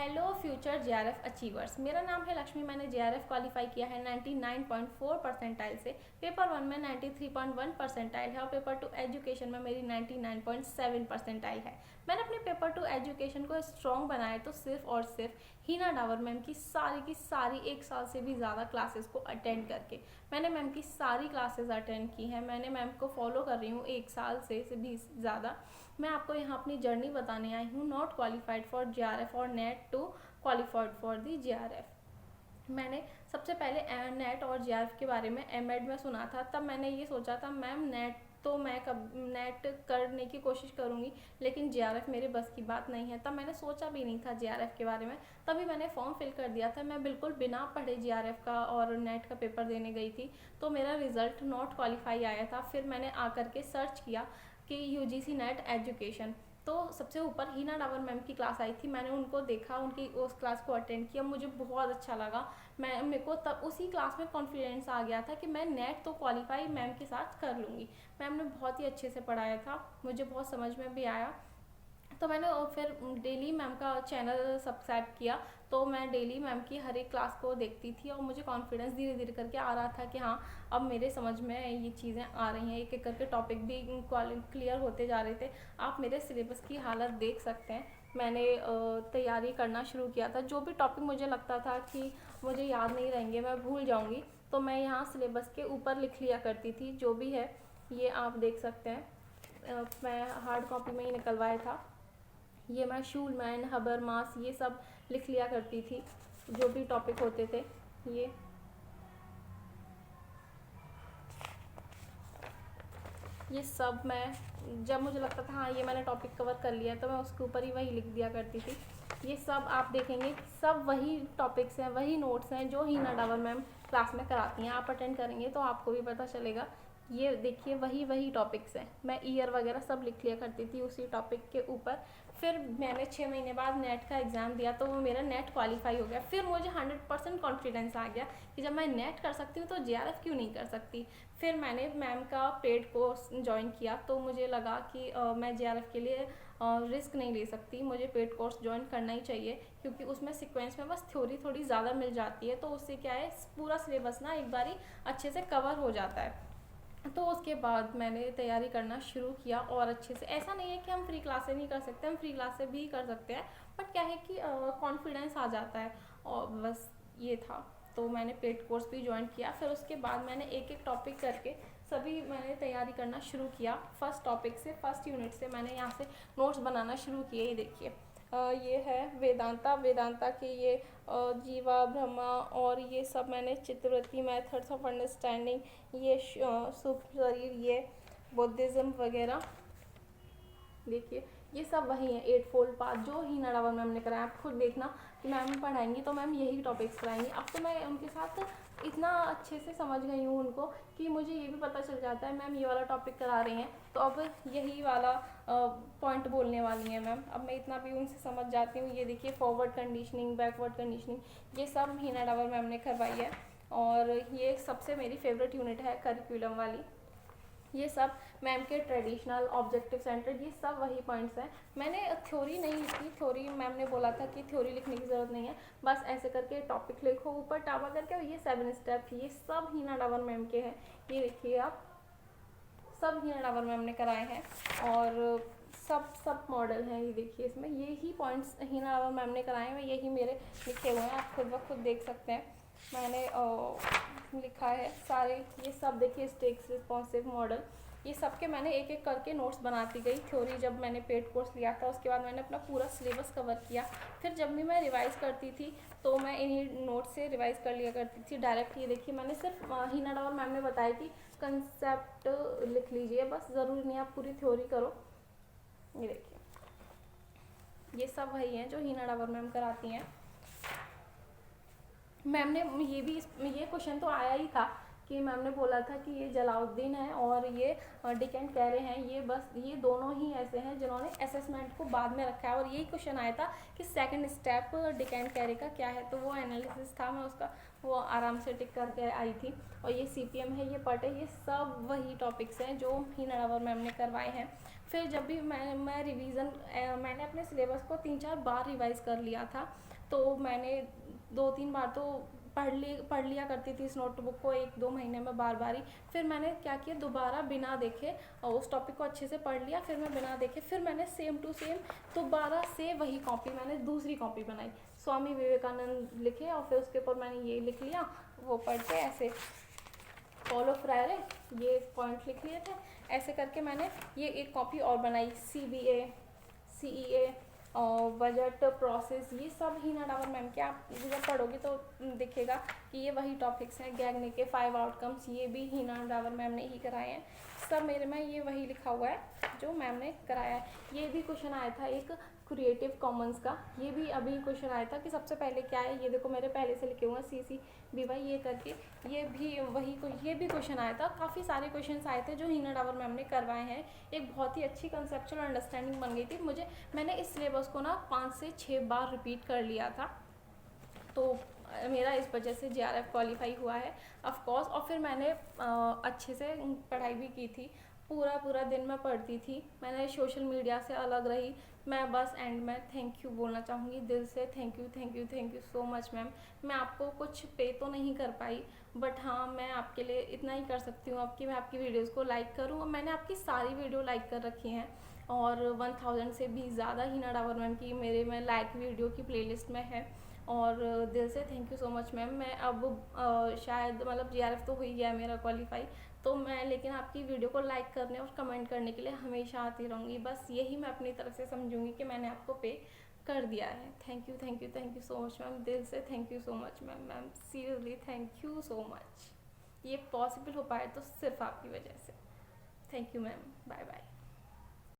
Hello future JRF achievers, मेरा नाम है लक्ष्मी। मैंने जेआरएफ क्वालिफाई किया है 99.4 परसेंटाइल से। पेपर 1 में 93.1 परसेंटाइल है और पेपर 2 एजुकेशन में मेरी 99.7 परसेंटाइल है। मैंने अपने पेपर 2 एजुकेशन को स्ट्रॉन्ग बनाया तो सिर्फ और सिर्फ हीना डावर मैम की सारी 1 साल से भी ज़्यादा क्लासेस को अटेंड करके। मैंने मैम की सारी क्लासेस अटेंड की हैं। मैंने मैम को फॉलो कर रही हूँ 1 साल से भी ज़्यादा। मैं आपको यहाँ अपनी जर्नी बताने आई हूँ। नॉट क्वालिफाइड फॉर जेआरएफ और NET to qualified for the JRF. मैंने सबसे पहले नेट और जेआरएफ के बारे में एमएड में सुना था। तब मैंने ये सोचा था मैम नेट तो मैं कब नेट करने की कोशिश करूँगी, लेकिन जेआरएफ मेरे बस की बात नहीं है। तब मैंने सोचा भी नहीं था जेआरएफ के बारे में, तभी मैंने फॉर्म फिल कर दिया था। मैं बिल्कुल बिना पढ़े जेआरएफ का और नेट का पेपर देने गई थी, तो मेरा रिज़ल्ट नॉट क्वालिफाई आया था। फिर मैंने आकर के सर्च किया कि यूजीसी नेट एजुकेशन, तो सबसे ऊपर हीना डावर मैम की क्लास आई थी। मैंने उनको देखा, उनकी उस क्लास को अटेंड किया, मुझे बहुत अच्छा लगा। मेरे को तब उसी क्लास में कॉन्फिडेंस आ गया था कि मैं नेट तो क्वालिफाई मैम के साथ कर लूँगी। मैम ने बहुत ही अच्छे से पढ़ाया था, मुझे बहुत समझ में भी आया। तो मैंने फिर डेली मैम का चैनल सब्सक्राइब किया, तो मैं डेली मैम की हर एक क्लास को देखती थी और मुझे कॉन्फिडेंस धीरे धीरे करके आ रहा था कि हाँ, अब मेरे समझ में ये चीज़ें आ रही हैं। एक एक करके टॉपिक भी क्लियर होते जा रहे थे। आप मेरे सिलेबस की हालत देख सकते हैं। मैंने तैयारी करना शुरू किया था। जो भी टॉपिक मुझे लगता था कि मुझे याद नहीं रहेंगे, मैं भूल जाऊँगी, तो मैं यहाँ सिलेबस के ऊपर लिख लिया करती थी। जो भी है ये आप देख सकते हैं, मैं हार्ड कॉपी में ही निकलवाया था। ये मैं शूलमैन, हबरमास ये सब लिख लिया करती थी, जो भी टॉपिक होते थे। ये सब मैं जब मुझे लगता था हाँ ये मैंने टॉपिक कवर कर लिया है, तो मैं उसके ऊपर ही वही लिख दिया करती थी। ये सब आप देखेंगे सब वही टॉपिक्स हैं, वही नोट्स हैं जो हीना डावर मैम क्लास में कराती हैं। आप अटेंड करेंगे तो आपको भी पता चलेगा। ये देखिए वही टॉपिक्स हैं। मैं ईयर वगैरह सब लिख लिया करती थी उसी टॉपिक के ऊपर। फिर मैंने 6 महीने बाद नेट का एग्ज़ाम दिया, तो वो मेरा नेट क्वालिफाई हो गया। फिर मुझे 100% कॉन्फिडेंस आ गया कि जब मैं नेट कर सकती हूँ तो जेआरएफ क्यों नहीं कर सकती। फिर मैंने मैम का पेड कोर्स ज्वाइन किया, तो मुझे लगा कि मैं जेआरएफ के लिए रिस्क नहीं ले सकती, मुझे पेड कोर्स ज्वाइन करना ही चाहिए, क्योंकि उसमें सीक्वेंस में बस थ्योरी थोड़ी ज़्यादा मिल जाती है। तो उससे क्या है, पूरा सिलेबस ना एक बारी अच्छे से कवर हो जाता है। तो उसके बाद मैंने तैयारी करना शुरू किया और अच्छे से। ऐसा नहीं है कि हम फ्री क्लासें नहीं कर सकते, हम फ्री क्लासें भी कर सकते हैं, बट क्या है कि कॉन्फिडेंस आ जाता है, और बस ये था। तो मैंने पेड कोर्स भी ज्वाइन किया। फिर उसके बाद मैंने एक एक टॉपिक करके सभी मैंने तैयारी करना शुरू किया। फर्स्ट टॉपिक से, फर्स्ट यूनिट से मैंने यहाँ से नोट्स बनाना शुरू किए। ये देखिए, ये है वेदांता के ये जीवा ब्रह्मा और ये सब मैंने चित्रवृत्ति, मेथड्स ऑफ अंडरस्टैंडिंग, ये सूक्ष्म शरीर, ये बुद्धिज़्म वगैरह। देखिए ये सब वही है 8 फोल्ड पाथ जो हीना डावर मैम ने कराया। आप खुद देखना कि मैम पढ़ाएंगी तो मैम यही टॉपिक्स कराएंगी। अब तो मैं उनके साथ इतना अच्छे से समझ गई हूँ उनको कि मुझे ये भी पता चल जाता है मैम ये वाला टॉपिक करा रही हैं, तो अब यही वाला पॉइंट बोलने वाली हैं मैम। अब मैं इतना भी उनसे समझ जाती हूँ। ये देखिए फॉरवर्ड कंडीशनिंग, बैकवर्ड कंडीशनिंग, ये सब हीना डावर मैम ने करवाई है। और ये सबसे मेरी फेवरेट यूनिट है करिकुलम वाली। ये सब मैम के ट्रेडिशनल, ऑब्जेक्टिव सेंटर्ड, ये सब वही पॉइंट्स हैं। मैंने थ्योरी नहीं लिखी। थ्योरी मैम ने बोला था कि थ्योरी लिखने की ज़रूरत नहीं है, बस ऐसे करके टॉपिक लिखो ऊपर टावा करके। और ये 7 स्टेप, ये सब हीना डावर मैम के हैं। ये देखिए आप, सब हीना डावर मैम ने कराए हैं और सब मॉडल हैं। ये देखिए इसमें यही पॉइंट्स हीना डावर मैम ने कराए हैं, यही मेरे लिखे हुए हैं। आप खुद ब खुद देख सकते हैं मैंने लिखा है सारे। ये सब देखिए स्टेक्स रिस्पॉन्सिव मॉडल, ये सब के मैंने एक एक करके नोट्स बनाती गई। थ्योरी जब मैंने पेड कोर्स लिया था उसके बाद मैंने अपना पूरा सिलेबस कवर किया। फिर जब भी मैं रिवाइज़ करती थी तो मैं इन्हीं नोट्स से रिवाइज़ कर लिया करती थी डायरेक्ट। ये देखिए मैंने सिर्फ हीना डावर मैम ने बताया कि कंसेप्ट लिख लीजिए, बस ज़रूरी नहीं आप पूरी थ्योरी करो। ये देखिए ये सब वही हैं जो हीना डावर मैम कराती हैं। मैम ने ये क्वेश्चन तो आया ही था कि मैम ने बोला था कि ये जलाउद्दीन है और ये डिकेंट कैरे हैं, ये बस ये दोनों ही ऐसे हैं जिन्होंने असेसमेंट को बाद में रखा है। और यही क्वेश्चन आया था कि सेकंड स्टेप डिकेंट कैरे का क्या है, तो वो एनालिसिस था, मैं उसका वो आराम से टिक करके आई थी। और ये CPM है, ये पट है, ये सब वही टॉपिक्स हैं जो हीना डावर मैम ने करवाए हैं। फिर जब भी मैं रिवीज़न, मैंने अपने सिलेबस को 3-4 बार रिवाइज़ कर लिया था। तो मैंने 2-3 बार तो पढ़ लिया करती थी इस नोटबुक को 1-2 महीने में बार बार ही। फिर मैंने क्या किया, दोबारा बिना देखे और उस टॉपिक को अच्छे से पढ़ लिया, फिर मैं बिना देखे फिर मैंने सेम टू सेम दोबारा से वही कॉपी, मैंने दूसरी कॉपी बनाई, स्वामी विवेकानंद लिखे और फिर उसके ऊपर मैंने ये लिख लिया, वो पढ़ के ऐसे पॉलो फ्रायरे ये पॉइंट लिख लिए थे। ऐसे करके मैंने ये एक कॉपी और बनाई, CBA, CEA और बजट प्रोसेस, ये सब हीना डावर मैम के आप जब पढ़ोगे तो दिखेगा कि ये वही टॉपिक्स हैं। गैगने के 5 आउटकम्स, ये भी हीना डावर मैम ने ही कराए हैं, सब मेरे में ये वही लिखा हुआ है जो मैम ने कराया है। ये भी क्वेश्चन आया था एक क्रिएटिव कॉमन्स का, ये भी अभी क्वेश्चन आया था कि सबसे पहले क्या है, ये देखो मेरे पहले से लिखे हुए हैं CCBY ये करके, ये भी वही ये भी क्वेश्चन आया था। काफ़ी सारे क्वेश्चंस आए थे जो हीना डावर मैम ने करवाए हैं। एक बहुत ही अच्छी कंसेप्चुअल अंडरस्टैंडिंग बन गई थी मुझे। मैंने इस सिलेबस को ना 5 से 6 बार रिपीट कर लिया था, तो मेरा इस वजह से JRF क्वालिफाई हुआ है ऑफ कोर्स। और फिर मैंने अच्छे से पढ़ाई भी की थी, पूरा दिन मैं पढ़ती थी, मैंने सोशल मीडिया से अलग रही। मैं बस एंड में थैंक यू बोलना चाहूँगी दिल से, thank you so much ma'am. मैं आपको कुछ पे तो नहीं कर पाई, बट हाँ मैं आपके लिए इतना ही कर सकती हूँ मैं आपकी वीडियोज़ को लाइक करूँ। मैंने आपकी सारी वीडियो लाइक कर रखी हैं और 1000 से भी ज़्यादा हीना डावर मैम की मेरे में लाइक वीडियो की प्लेलिस्ट में है। और दिल से thank you so much ma'am. मैं अब शायद मतलब JRF तो हो ही गया मेरा क्वालिफाई, तो मैं लेकिन आपकी वीडियो को लाइक करने और कमेंट करने के लिए हमेशा आती रहूँगी। बस यही मैं अपनी तरफ से समझूंगी कि मैंने आपको पे कर दिया है। Thank you so much ma'am, दिल से thank you so much ma'am seriously thank you so much. ये पॉसिबल हो पाए तो सिर्फ आपकी वजह से। Thank you ma'am, bye bye.